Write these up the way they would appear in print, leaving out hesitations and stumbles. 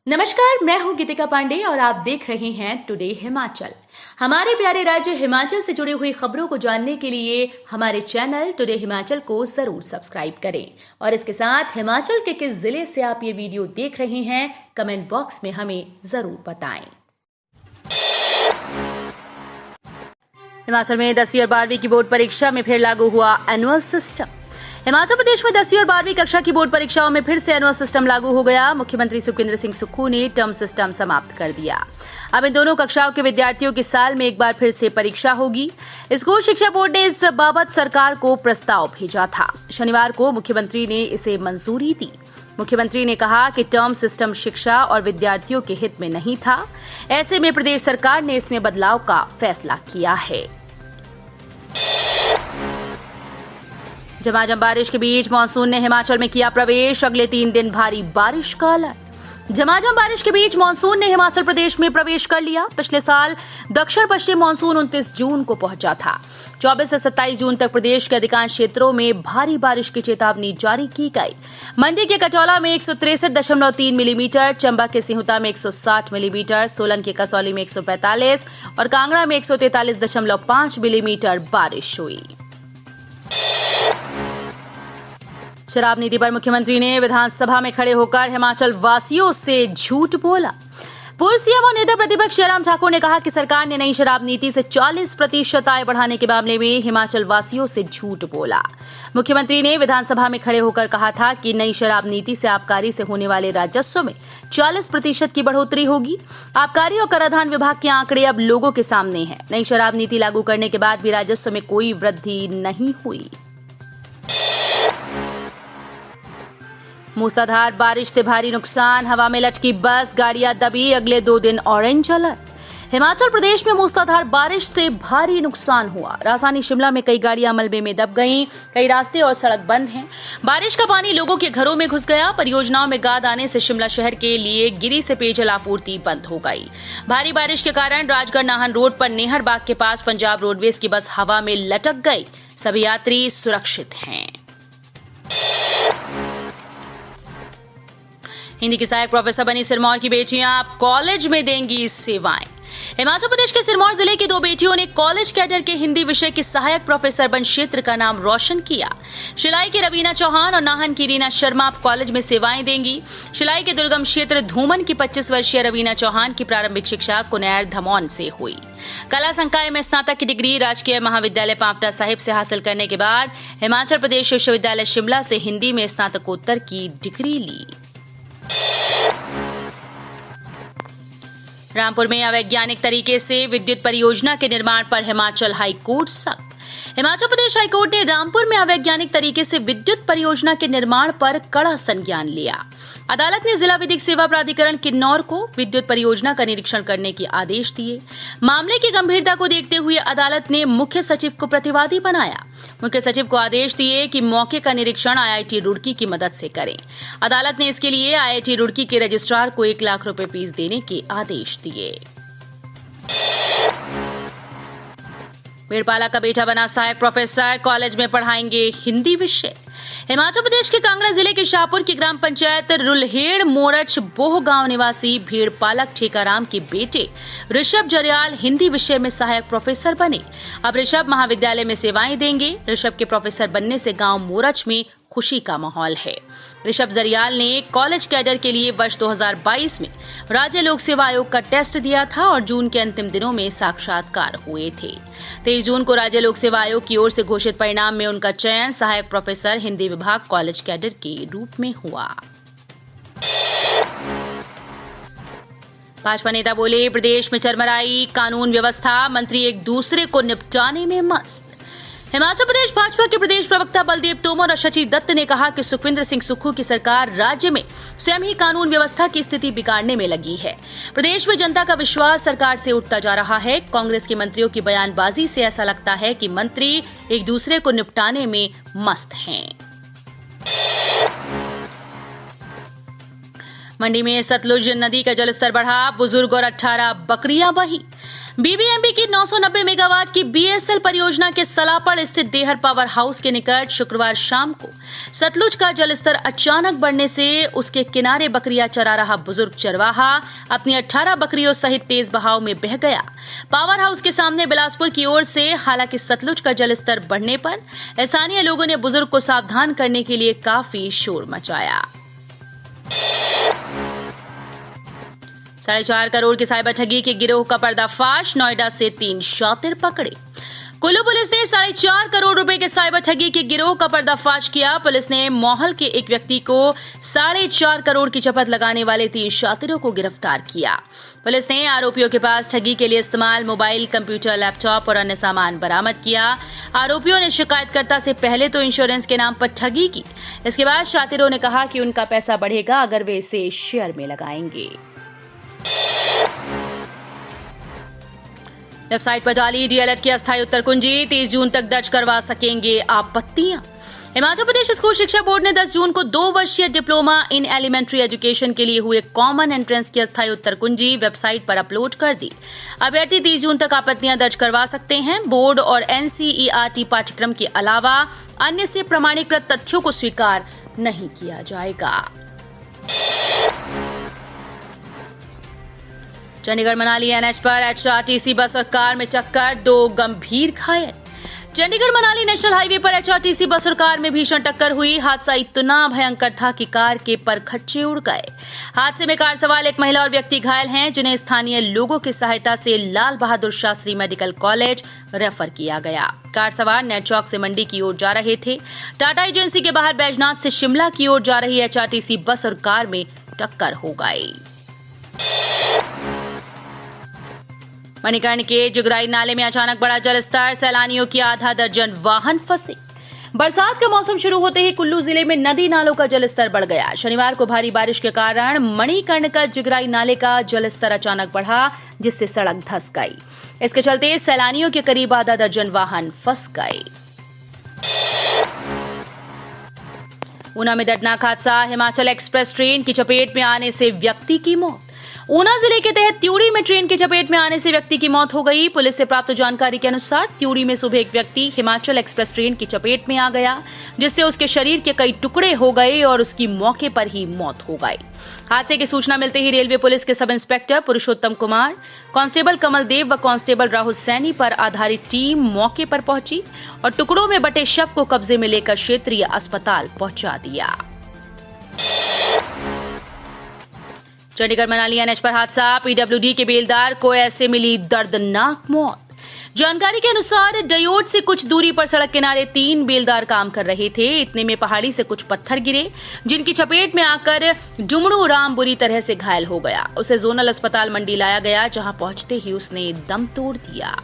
नमस्कार, मैं हूं गीतिका पांडे और आप देख रहे हैं टुडे हिमाचल। हमारे प्यारे राज्य हिमाचल से जुड़ी हुई खबरों को जानने के लिए हमारे चैनल टुडे हिमाचल को जरूर सब्सक्राइब करें और इसके साथ हिमाचल के किस जिले से आप ये वीडियो देख रहे हैं कमेंट बॉक्स में हमें जरूर बताएं। हिमाचल में 10वीं और 12वीं की बोर्ड परीक्षा में फिर लागू हुआ एनुअल सिस्टम। हिमाचल प्रदेश में 10वीं और 12वीं कक्षा की बोर्ड परीक्षाओं में फिर से एनुअल सिस्टम लागू हो गया। मुख्यमंत्री सुखविंदर सिंह सुक्खू ने टर्म सिस्टम समाप्त कर दिया। अब इन दोनों कक्षाओं के विद्यार्थियों की साल में एक बार फिर से परीक्षा होगी। स्कूल शिक्षा बोर्ड ने इस बाबत सरकार को प्रस्ताव भेजा था। शनिवार को मुख्यमंत्री ने इसे मंजूरी दी। मुख्यमंत्री ने कहा कि टर्म सिस्टम शिक्षा और विद्यार्थियों के हित में नहीं था। ऐसे में प्रदेश सरकार ने इसमें बदलाव का फैसला किया है। झमाझम बारिश के बीच मानसून ने हिमाचल में किया प्रवेश। अगले 3 दिन भारी बारिश का अलर्ट। झमाझम बारिश के बीच मानसून ने हिमाचल प्रदेश में प्रवेश कर लिया। पिछले साल दक्षिण पश्चिम मानसून 29 जून को पहुंचा था। 24 से 27 जून तक प्रदेश के अधिकांश क्षेत्रों में भारी बारिश की चेतावनी जारी की गई। मंडी के कटौला में 163.3 मिलीमीटर, चंबा के सिहुता में 160 मिलीमीटर, सोलन के कसौली में 145 और कांगड़ा में 143.5 मिलीमीटर बारिश हुई। शराब नीति पर मुख्यमंत्री ने विधानसभा में खड़े होकर हिमाचल वासियों से झूठ बोला। पूर्व सीएम और नेता प्रतिपक्ष जयराम ठाकुर ने कहा कि सरकार ने नई शराब नीति से 40% आय बढ़ाने के मामले में हिमाचल वासियों से झूठ बोला। मुख्यमंत्री ने विधानसभा में खड़े होकर कहा था कि नई शराब नीति से आबकारी से होने वाले राजस्व में 40% की बढ़ोतरी होगी। आबकारी और कराधान विभाग के आंकड़े अब लोगों के सामने हैं। नई शराब नीति लागू करने के बाद भी राजस्व में कोई वृद्धि नहीं हुई। मूसलाधार बारिश से भारी नुकसान, हवा में लटकी बस, गाड़ियां दबी। अगले 2 दिन ऑरेंज अलर्ट। हिमाचल प्रदेश में मूसलाधार बारिश से भारी नुकसान हुआ। राजधानी शिमला में कई गाड़ियां मलबे में दब गईं, कई रास्ते और सड़क बंद हैं। बारिश का पानी लोगों के घरों में घुस गया। परियोजनाओं में गाद आने से शिमला शहर के लिए गिरी से पेयजल आपूर्ति बंद हो गई। भारी बारिश के कारण राजगढ़ नाहन रोड पर नेहर बाग के पास पंजाब रोडवेज की बस हवा में लटक गई। सभी यात्री सुरक्षित हैं। हिंदी की सहायक प्रोफेसर बनी सिरमौर की बेटियां अब कॉलेज में देंगी सेवाएं। हिमाचल प्रदेश के सिरमौर जिले की 2 बेटियों ने कॉलेज कैडर के हिंदी विषय की सहायक प्रोफेसर बन क्षेत्र का नाम रोशन किया। शिलाई की रवीना चौहान और नाहन की रीना शर्मा अब कॉलेज में सेवाएं देंगी। शिलाई के दुर्गम क्षेत्र धूमन की 25 वर्षीय रवीना चौहान की प्रारंभिक शिक्षा कुनैर धमौन से हुई। कला संकाय में स्नातक की डिग्री राजकीय महाविद्यालय पांवटा साहिब से हासिल करने के बाद हिमाचल प्रदेश विश्वविद्यालय शिमला से हिंदी में स्नातकोत्तर की डिग्री ली। रामपुर में अवैज्ञानिक तरीके से विद्युत परियोजना के निर्माण पर हिमाचल हाईकोर्ट सख्त। हिमाचल प्रदेश हाईकोर्ट ने रामपुर में अवैज्ञानिक तरीके से विद्युत परियोजना के निर्माण पर कड़ा संज्ञान लिया। अदालत ने जिला विधिक सेवा प्राधिकरण किन्नौर को विद्युत परियोजना का निरीक्षण करने के आदेश दिए। मामले की गंभीरता को देखते हुए अदालत ने मुख्य सचिव को प्रतिवादी बनाया। मुख्य सचिव को आदेश दिए कि मौके का निरीक्षण आईआईटी रुड़की की मदद से करें। अदालत ने इसके लिए आईआईटी रुड़की के रजिस्ट्रार को 1 लाख रुपए फीस देने के आदेश दिए। बीड़पाला का बेटा बना सहायक प्रोफेसर, कॉलेज में पढ़ाएंगे हिंदी विषय। हिमाचल प्रदेश के कांगड़ा जिले के शाहपुर की ग्राम पंचायत रुल्हेड़ मोरच बोह गांव निवासी भेड़पालक ठेकाराम के बेटे ऋषभ जरियाल हिंदी विषय में सहायक प्रोफेसर बने। अब ऋषभ महाविद्यालय में सेवाएं देंगे। ऋषभ के प्रोफेसर बनने से गांव मोरच में खुशी का माहौल है। ऋषभ जरियाल ने कॉलेज कैडर के लिए वर्ष 2022 में राज्य लोक सेवा आयोग का टेस्ट दिया था और जून के अंतिम दिनों में साक्षात्कार हुए थे। 23 जून को राज्य लोक सेवा आयोग की ओर से घोषित परिणाम में उनका चयन सहायक प्रोफेसर हिंदी विभाग कॉलेज कैडर के रूप में हुआ। भाजपा नेता बोले, प्रदेश में चरमराई कानून व्यवस्था, मंत्री एक दूसरे को निपटाने में मस्त। हिमाचल प्रदेश भाजपा के प्रदेश प्रवक्ता बलदेव तोमर और शशि दत्त ने कहा कि सुखविंदर सिंह सुक्खू की सरकार राज्य में स्वयं ही कानून व्यवस्था की स्थिति बिगाड़ने में लगी है। प्रदेश में जनता का विश्वास सरकार से उठता जा रहा है। कांग्रेस के मंत्रियों की बयानबाजी से ऐसा लगता है कि मंत्री एक दूसरे को निपटाने में मस्त हैं। मंडी में सतलुज नदी का जलस्तर बढ़ा, बुजुर्ग और 18 बकरियां बही। बीबीएमबी की 990 मेगावाट की बीएसएल परियोजना के सलापड़ स्थित देहर पावर हाउस के निकट शुक्रवार शाम को सतलुज का जलस्तर अचानक बढ़ने से उसके किनारे बकरियां चरा रहा बुजुर्ग चरवाहा अपनी 18 बकरियों सहित तेज बहाव में बह गया। पावर हाउस के सामने बिलासपुर की ओर से हालांकि सतलुज का जलस्तर बढ़ने पर स्थानीय लोगों ने बुजुर्ग को सावधान करने के लिए काफी शोर मचाया। 4.5 करोड़ की साइबर ठगी के गिरोह का पर्दाफाश, नोएडा से 3 शातिर पकड़े। कुल्लू पुलिस ने 4.5 करोड़ रुपए के साइबर ठगी के गिरोह का पर्दाफाश किया। पुलिस ने मोहल के एक व्यक्ति को 4.5 करोड़ की चपत लगाने वाले 3 शातिरों को गिरफ्तार किया। पुलिस ने आरोपियों के पास ठगी के लिए इस्तेमाल मोबाइल, कंप्यूटर, लैपटॉप और अन्य सामान बरामद किया। आरोपियों ने शिकायतकर्ता से पहले तो इंश्योरेंस के नाम पर ठगी की। इसके बाद शातिरों ने कहा कि उनका पैसा बढ़ेगा अगर वे इसे शेयर में लगाएंगे। वेबसाइट पर डाली डीएलएड की अस्थायी उत्तर कुंजी, 30 जून तक दर्ज करवा सकेंगे आपत्तियां। हिमाचल प्रदेश स्कूल शिक्षा बोर्ड ने 10 जून को 2 वर्षीय डिप्लोमा इन एलिमेंट्री एजुकेशन के लिए हुए कॉमन एंट्रेंस की अस्थायी उत्तर कुंजी वेबसाइट पर अपलोड कर दी। अभ्यर्थी 30 जून तक आपत्तियां दर्ज करवा सकते हैं। बोर्ड और एनसीईआरटी पाठ्यक्रम के अलावा अन्य से प्रमाणीकृत तथ्यों को स्वीकार नहीं किया जाएगा। चंडीगढ़ मनाली एनएच पर एचआरटीसी बस और कार में टक्कर, 2 गंभीर घायल। चंडीगढ़ मनाली नेशनल हाईवे पर एचआरटीसी बस और कार में भीषण टक्कर हुई। हादसा इतना भयंकर था कि कार के परखच्चे उड़ गए। हादसे में कार सवार एक महिला और व्यक्ति घायल हैं, जिन्हें स्थानीय लोगों की सहायता से Lal Bahadur Shastri medical college refer किया गया। कार सवार नेट चौक से मंडी की ओर जा रहे थे। टाटा एजेंसी के बाहर बैजनाथ से शिमला की ओर जा रही एचआरटीसी बस और कार में टक्कर हो गई। मणिकर्ण के जुगराई नाले में अचानक बढ़ा जलस्तर, सैलानियों की आधा दर्जन वाहन फंसे। बरसात का मौसम शुरू होते ही कुल्लू जिले में नदी नालों का जलस्तर बढ़ गया। शनिवार को भारी बारिश के कारण मणिकर्ण का जुगराई नाले का जलस्तर अचानक बढ़ा, जिससे सड़क धंस गई। इसके चलते सैलानियों के करीब आधा दर्जन वाहन फंस गए। ऊना में दर्दनाक हादसा, हिमाचल एक्सप्रेस ट्रेन की चपेट में आने से व्यक्ति की मौत। ऊना जिले के तहत त्यूड़ी में ट्रेन की चपेट में आने से व्यक्ति की मौत हो गई। पुलिस से प्राप्त जानकारी के अनुसार त्यूड़ी में सुबह एक व्यक्ति हिमाचल एक्सप्रेस ट्रेन की चपेट में आ गया, जिससे उसके शरीर के कई टुकड़े हो गए और उसकी मौके पर ही मौत हो गई। हादसे की सूचना मिलते ही रेलवे पुलिस के सब इंस्पेक्टर पुरुषोत्तम कुमार, कांस्टेबल कमल देव व कांस्टेबल राहुल सैनी पर आधारित टीम मौके पर पहुंची और टुकड़ों में बटे शव को कब्जे में लेकर क्षेत्रीय अस्पताल पहुंचा दिया। चंडीगढ़ मनाली एनएच पर हादसा, पीडब्ल्यूडी के बेलदार को ऐसे मिली दर्दनाक मौत। जानकारी के अनुसार डयोड से कुछ दूरी पर सड़क किनारे 3 बेलदार काम कर रहे थे। इतने में पहाड़ी से कुछ पत्थर गिरे, जिनकी चपेट में आकर डुमड़ू राम बुरी तरह से घायल हो गया। उसे जोनल अस्पताल मंडी लाया गया, जहां पहुंचते ही उसने दम तोड़ दिया।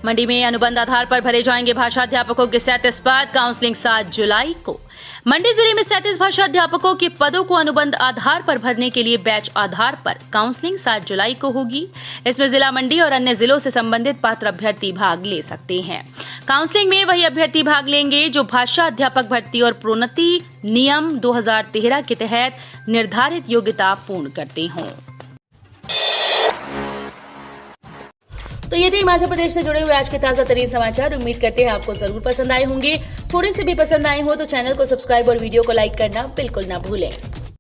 मंडी में अनुबंध आधार पर भरे जाएंगे भाषा अध्यापकों के 37 पद, काउंसलिंग 7 जुलाई को। मंडी जिले में 37 भाषा अध्यापकों के पदों को अनुबंध आधार पर भरने के लिए बैच आधार पर काउंसलिंग 7 जुलाई को होगी। इसमें जिला मंडी और अन्य जिलों से संबंधित पात्र अभ्यर्थी भाग ले सकते हैं। काउंसलिंग में वही अभ्यर्थी भाग लेंगे जो भाषा अध्यापक भर्ती और प्रोन्नति नियम 2013 के तहत निर्धारित योग्यता पूर्ण करते हों। तो ये थे हिमाचल प्रदेश से जुड़े हुए आज के ताजा तरीन समाचार। उम्मीद करते हैं आपको जरूर पसंद आए होंगे। थोड़े से भी पसंद आए हो तो चैनल को सब्सक्राइब और वीडियो को लाइक करना बिल्कुल ना भूलें।